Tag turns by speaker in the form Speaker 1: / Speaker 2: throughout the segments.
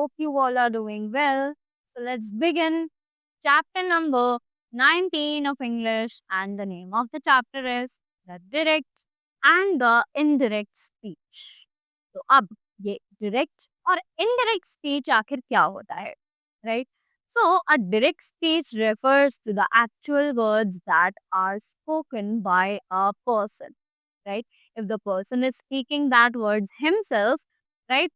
Speaker 1: hope you all are doing well. So let's begin chapter number 19 of English, and the name of the chapter is the direct and the indirect speech. तो अब ये direct और indirect speech आखिर क्या होता है, right? So a direct speech refers to the actual words that are spoken by a person, right? If the person is speaking that words himself, right?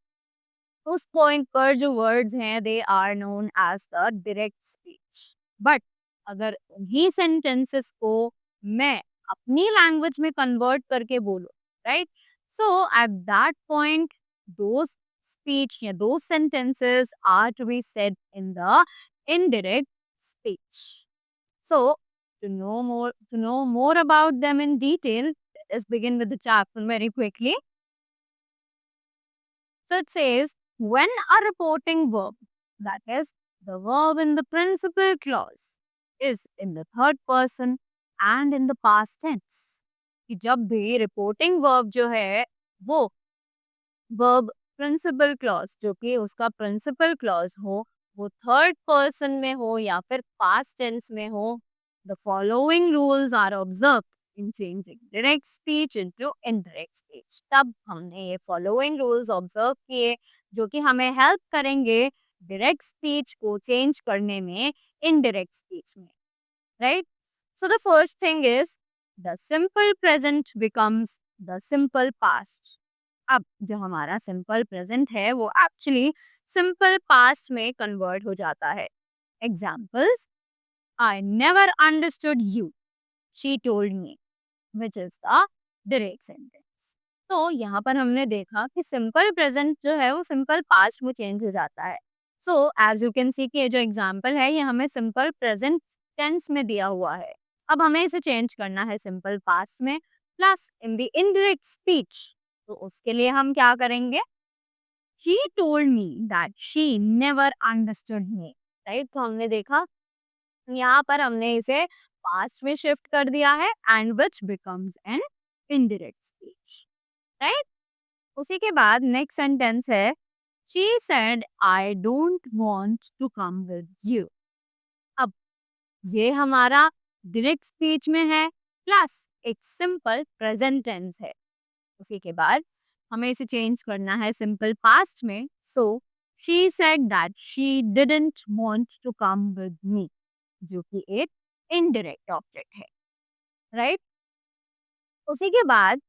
Speaker 1: उस point पर जो वर्ड्स हैं they are known as the direct speech. But अगर उन्हीं sentences को मैं अपनी language में कन्वर्ट करके बोलूं, right, so at that point those speech या those sentences are to be said in the indirect speech. So, to know more about them in detail, let's begin with the chapter very quickly. So it says, when a reporting verb, that is, the verb in the principal clause, is in the third person and in the past tense. कि जब भी reporting verb जो है वो verb principal clause जो कि उसका principal clause हो, वो third person में हो या फिर past tense में हो, the following rules are observed in changing direct speech into indirect speech. तब हमने ये following rules observe किए जो कि हमें help करेंगे direct speech को change करने में indirect speech में, right? So the first thing is the simple present becomes the simple past. अब जो हमारा सिंपल प्रेजेंट है वो एक्चुअली सिंपल पास्ट में कन्वर्ट हो जाता है। Examples, I never understood you, she told me, which is the direct sentence. तो यहाँ पर हमने देखा कि सिंपल प्रेजेंट जो है वो सिंपल पास्ट में चेंज हो जाता है। So as you can see कि ये जो एग्जाम्पल है ये हमें सिंपल प्रेजेंट टेंस में दिया हुआ है। अब हमें इसे चेंज करना है सिंपल पास्ट में, plus in the indirect speech. तो उसके लिए हम क्या करेंगे? She told me that she never understood me, right? तो हमने देखा यहाँ पर हमने इसे पास्ट में शिफ्ट कर दिया है and which becomes an indirect speech, right? उसी के बाद नेक्स्ट सेंटेंस है, she said I don't want to come with you. अब ये हमारा डायरेक्ट स्पीच में है प्लस एक सिंपल प्रेजेंट टेंस है। उसी के बाद हमें इसे चेंज करना है सिंपल पास्ट में। So she said that she didn't want to come with me, जो कि एक इनडायरेक्ट ऑब्जेक्ट है, राइट? उसी के बाद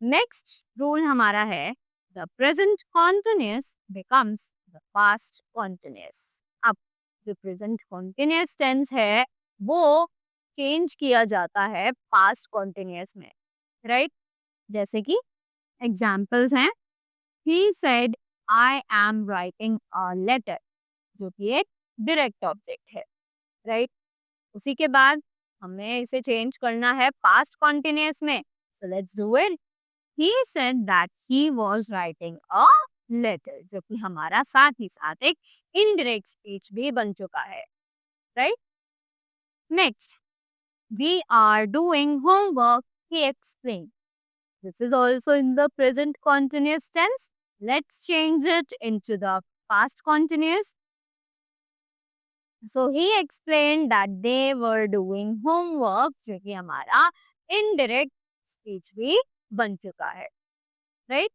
Speaker 1: नेक्स्ट रूल हमारा है the present continuous becomes the past continuous. अब जो प्रेजेंट कॉन्टिन्यूअस टेंस है वो चेंज किया जाता है पास्ट कॉन्टिन्यूअस में, राइट? जैसे कि एग्जाम्पल्स हैं, he said I am writing a letter, जो कि एक डायरेक्ट ऑब्जेक्ट है, राइट? उसी के बाद हमें इसे चेंज करना है पास्ट कॉन्टिन्यूअस में। So let's do it. he said that he was writing a letter, जो कि हमारा साथ ही साथ एक इनडायरेक्ट स्पीच भी बन चुका है, right? Next, we are doing homework, he explained. This is also in the present continuous tense. Let's change it into the past continuous. So he explained that they were doing homework, जो कि हमारा indirect speech भी बन चुका है, right?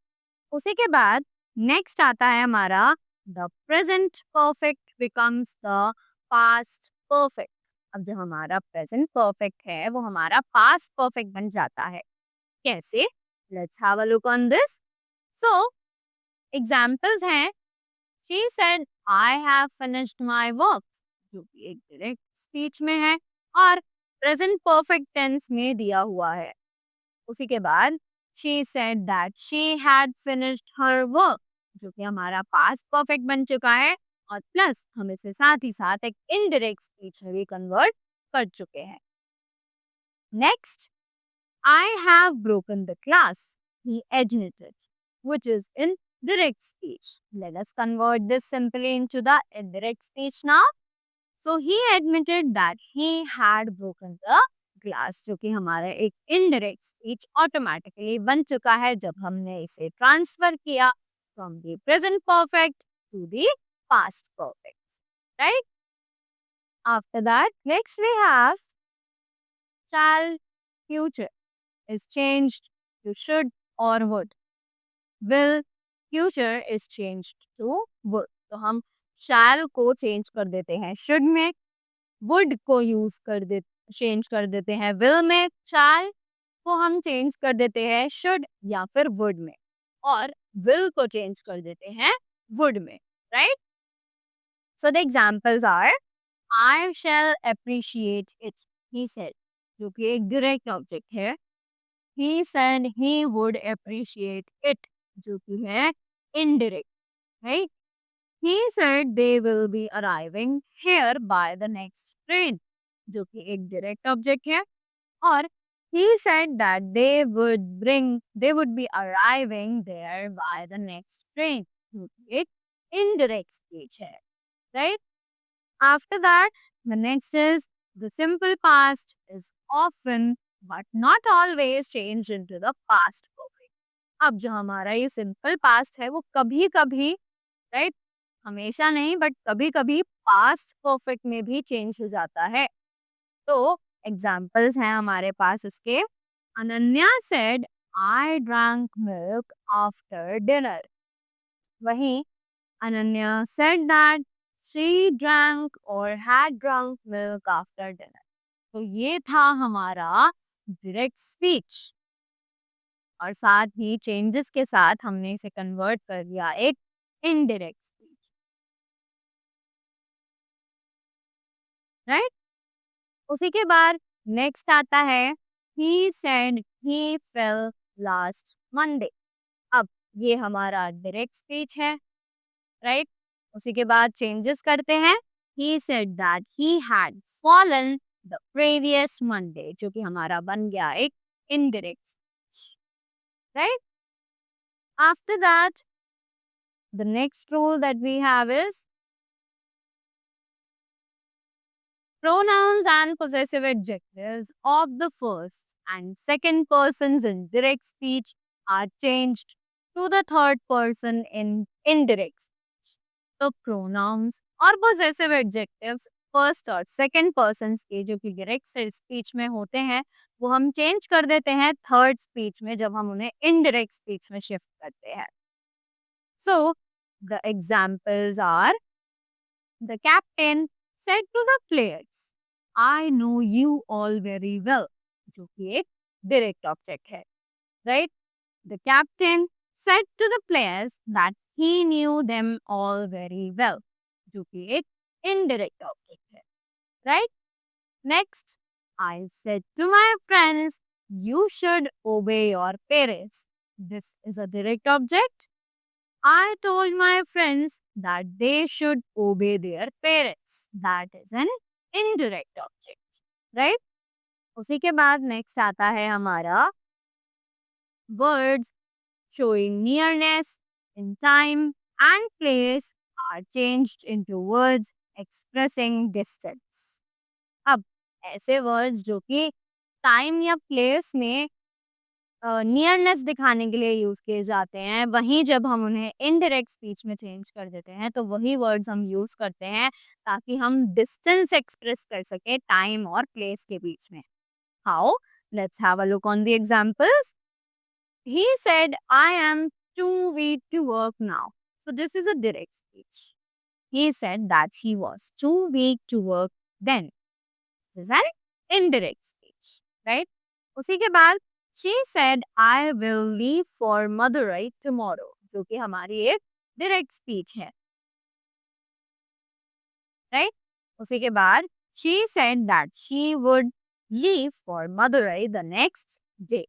Speaker 1: उसी के बाद next आता है हमारा the present perfect becomes the past perfect. अब जो हमारा present perfect है वो हमारा past perfect बन जाता है। कैसे? Let's have a look on this. So, examples हैं, she said I have finished my work, जो कि एक direct speech में है और present perfect tense में दिया हुआ है। उसी के बाद she said that she had finished her work, जो कि हमारा past perfect बन चुका है और प्लस हम इसे साथ ही साथ एक indirect speech में भी convert कर चुके हैं। Next, I have broken the glass, he admitted, which is in direct speech. Let us convert this simply into the indirect speech now. So he admitted that he had broken the glass, जो कि हमारा एक indirect speech automatically बन चुका है जब हमने इसे transfer किया from the present perfect to the past perfect, right? After that, next we have shall, future is changed to should or would. Will, future is changed to would. तो हम shall को चेंज कर देते हैं should में, would को use कर दे change कर देते हैं will में, shall को हम चेंज कर देते हैं should या फिर would में, और will को चेंज कर देते हैं would में, right? So the examples are I shall appreciate it, he said, जो कि एक direct object है. He said he would appreciate it, जो कि है indirect, right? He said they will be arriving here by the next train, जो कि एक direct object है. और he said that they would be arriving there by the next train, जो कि एक indirect speech है, right? After that, the next is the simple past is often but not always changed into the past perfect. अब जो हमारा ये simple past है वो कभी कभी, right, हमेशा नहीं बट कभी कभी past perfect में भी change हो जाता है. तो examples हैं हमारे पास इसके. Ananya said I drank milk after dinner. वहीं Ananya said that she drank or had drunk milk after dinner. तो ये था हमारा direct speech, और साथ ही changes के साथ हमने इसे convert कर दिया एक indirect speech, right? उसी के बाद next आता है he said he fell last Monday. अब ये हमारा direct speech है, right? उसी के बाद changes करते हैं. He said that he had fallen the previous Monday, जो कि हमारा बन गया एक indirect speech, right? After that, the next rule that we have is pronouns and possessive adjectives of the first and second persons in direct speech are changed to the third person in indirect speech. तो pronouns और possessive adjectives first और second person के जो कि direct speech में होते हैं वो हम चेंज कर देते हैं थर्ड स्पीच में जब हम उन्हें इनडायरेक्ट स्पीच में शिफ्ट करते हैं. So the examples are the captain said to the players I know you all very well, जो कि एक डायरेक्ट ऑब्जेक्ट है, right. The captain said to the players that he knew them all very well, जो कि एक indirect object है, right? Next, I said to my friends, you should obey your parents. This is a direct object. I told my friends that they should obey their parents. That is an indirect object, right? उसी के बाद next आता है हमारा words showing nearness in time and place are changed into words expressing distance. अब ऐसे words जो कि time या place में नियरनेस दिखाने के लिए यूज किए जाते हैं, वहीं जब हम उन्हें इनडायरेक्ट स्पीच में चेंज कर देते हैं तो वही वर्ड्स हम यूज करते हैं ताकि हम डिस्टेंस एक्सप्रेस कर सके टाइम और प्लेस के बीच में. How? Let's have a look on the examples. He said, I am too weak to work now. So this is a direct speech. He said that he was too weak to work then. This is an indirect speech, right? उसी के बाद she said, I will leave for Madurai tomorrow, जो कि हमारी एक direct speech है, right? उसी के बाद she said that she would leave for Madurai the next day,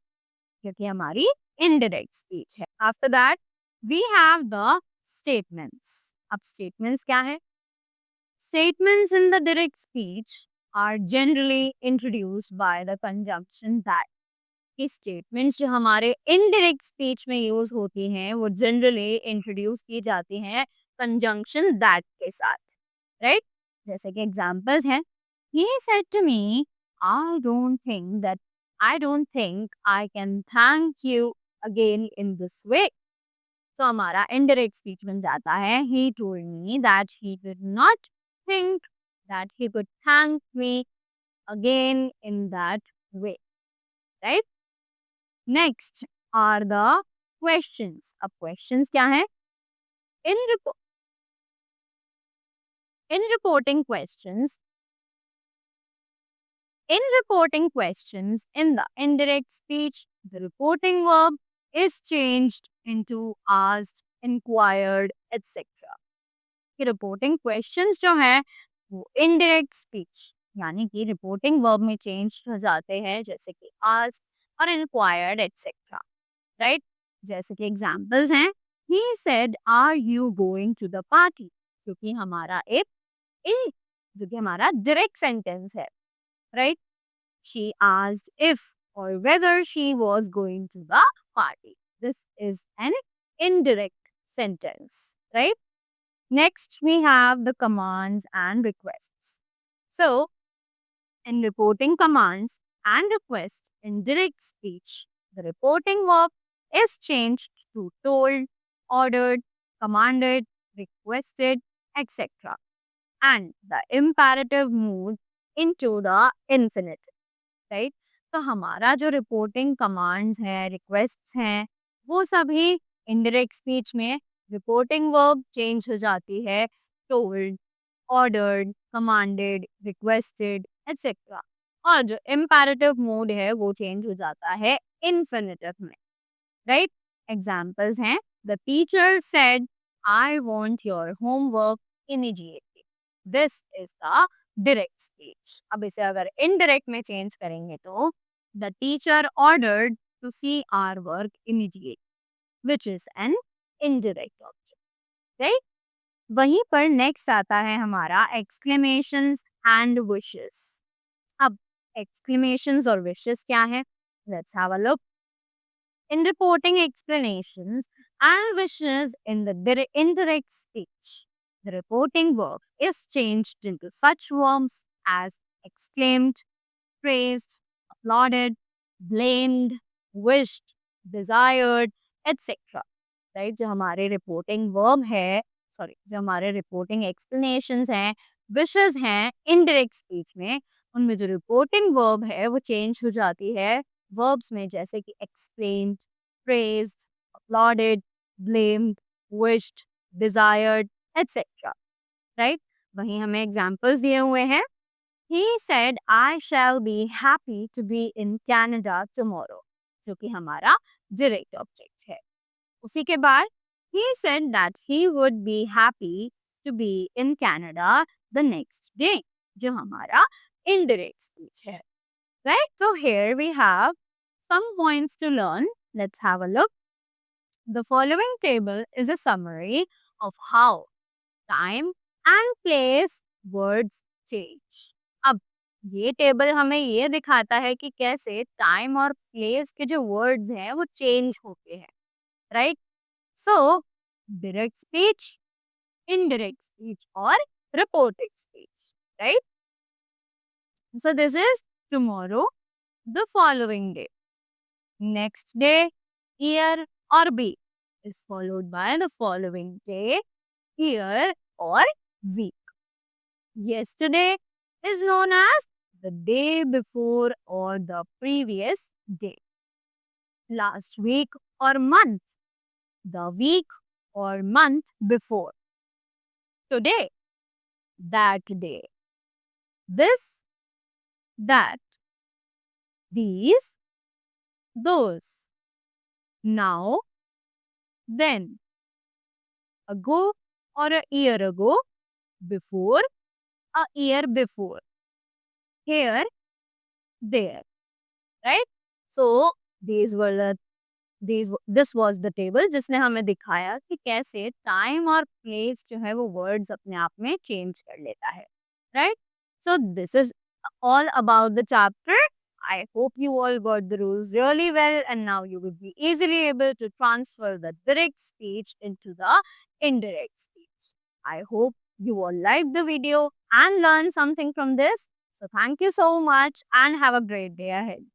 Speaker 1: क्योंकि हमारी indirect speech है. After that, we have the statements. अब statements क्या है? Statements in the direct speech are generally introduced by the conjunction that. कि statements जो हमारे indirect speech में use होती हैं वो generally introduce की जाती हैं conjunction that के साथ, right? जैसे कि examples हैं. He said to me, I don't think I can thank you again in this way. तो हमारा इनडायरेक्ट स्पीच बन जाता है he told me that he did not think that he could thank me again in that way, right. Next are the questions. अब questions क्या है? In in reporting questions In reporting questions in the indirect speech, the reporting verb is changed into asked, inquired, etc. कि reporting questions जो हैं वो indirect speech यानी कि reporting verb में चेंज हो जाते हैं, जैसे कि आस्क्ड और इंक्वायर्ड एटसेट्रा, राइट। जैसे कि एग्जांपल्स हैं, he said are you going to the party, क्योंकि हमारा एक इन जो कि हमारा डायरेक्ट सेंटेंस है, right. She asked if or whether she was going to the party. This is an indirect sentence, right? Next, we have the commands and requests. So, in reporting commands and requests in direct speech, the reporting verb is changed to told, ordered, commanded, requested, etc. And the imperative moved into the infinitive. Right. तो हमारा जो reporting commands हैं, requests हैं, वो सभी indirect speech में reporting verb change हो जाती है told, ordered, commanded, requested etcetera. और जो इम्पेरेटिव मोड है वो चेंज हो जाता है इन्फिनेटिव में, राइट। एग्जांपल्स हैं, the teacher said I want your homework immediately. This is the direct speech. अब इसे अगर इनडायरेक्ट में चेंज करेंगे तो the teacher ordered to see our work immediate, which is an indirect object, right. वहीं पर next आता है हमारा एक्सक्लेमेशंस एंड विशेस। अब एक्सक्लेमेशंस और विशेस क्या है? Let's have a look. In reporting explanations and wishes in the indirect speech, the reporting verb is changed into such verbs as exclaimed, praised, applauded, blamed, wished, desired, etc. Right, जो हमारे reporting verb है, sorry, जो हमारे reporting explanations हैं, wishes हैं indirect speech में, उनमें जो रिपोर्टिंग वर्ब है वो चेंज हो जाती है वर्ब्स में, जैसे कि explained, praised, uploaded, blamed, wished, desired etcetera, right. वहीं हमें एग्जांपल्स दिए हुए हैं, he said I shall be happy to be in Canada tomorrow, जो कि हमारा डायरेक्ट ऑब्जेक्ट है। उसी के बाद he said that he would be happy to be in Canada the next day, जो हमारा indirect speech है, right? So here we have some points to learn. Let's have a look. The following table is a summary of how time and place words change. अब ये table हमें ये दिखाता है कि कैसे टाइम और प्लेस के जो वर्ड्स हैं वो चेंज होते हैं, right. So, direct speech, indirect speech, or reported speech, right? So, this is tomorrow, the following day. Next day, year, or week is followed by the following day, year, or week. Yesterday is known as the day before or the previous day. Last week or month, the week or month before. Today, that day. This, that. These, those. Now, then. Ago or a year ago. Before, a year before. Here, there. Right? So, this was the table जिसने हमें दिखाया कि कैसे time और place जो है वो words अपने आप में चेंज कर लेता है, right. So this is all about the chapter. I hope you all got the rules really well and now you will be easily able to transfer the direct speech into the indirect speech. I hope you all liked the video and learned something from this. So thank you so much and have a great day ahead.